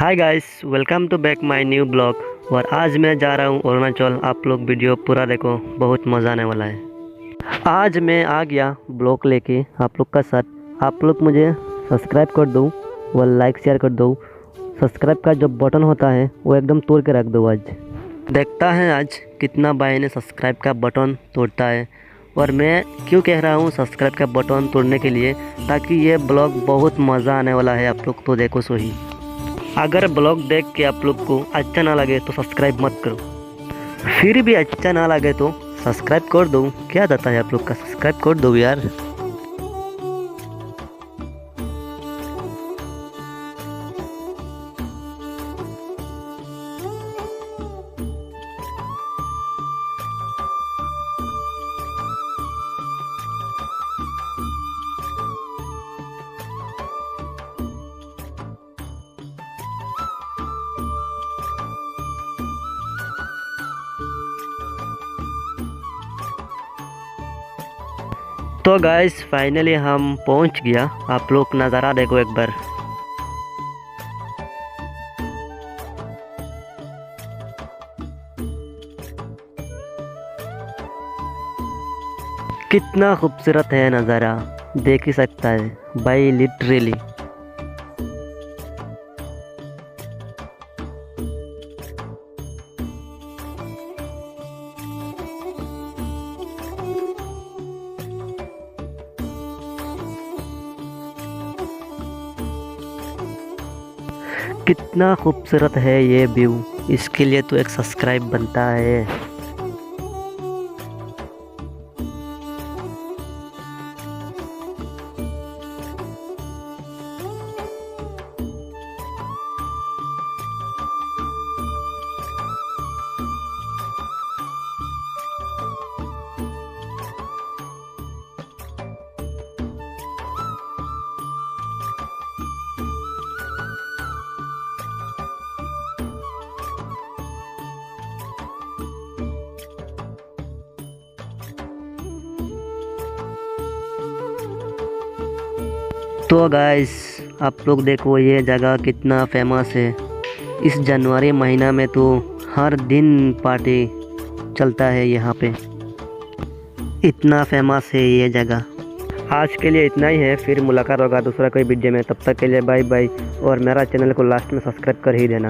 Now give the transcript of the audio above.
Hi guys, welcome to back my new blog. और आज मैं जा रहा हूँ अरुणाचल। आप लोग वीडियो पूरा देखो, बहुत मज़ा आने वाला है। आज मैं आ गया ब्लॉग लेके आप लोग का साथ। आप लोग मुझे सब्सक्राइब कर दो और लाइक शेयर कर दो। सब्सक्राइब का जो बटन होता है वो एकदम तोड़ के रख दो। आज देखता है आज कितना भाई ने सब्सक्राइब का बटन तोड़ता है। और मैं क्यों कह रहा हूँ सब्सक्राइब का बटन तोड़ने के लिए, ताकि ये ब्लॉग बहुत मज़ा आने वाला है। आप लोग तो देखो सही। अगर ब्लॉग देख के आप लोग को अच्छा ना लगे तो सब्सक्राइब मत करो, फिर भी अच्छा ना लगे तो सब्सक्राइब कर दो। क्या जाता है आप लोग का, सब्सक्राइब कर दो यार। तो गाइस फाइनली हम पहुंच गया। आप लोग नज़ारा देखो एक बार। कितना खूबसूरत है नज़ारा, देख ही सकता है भाई लिटरली। कितना खूबसूरत है ये व्यू, इसके लिए तो एक सब्सक्राइब बनता है। तो गाइस आप लोग देखो ये जगह कितना फेमस है। इस जनवरी महीना में तो हर दिन पार्टी चलता है यहाँ पे। इतना फेमस है ये जगह। आज के लिए इतना ही है, फिर मुलाकात होगा दूसरा कोई वीडियो में। तब तक के लिए बाय बाय। और मेरा चैनल को लास्ट में सब्सक्राइब कर ही देना।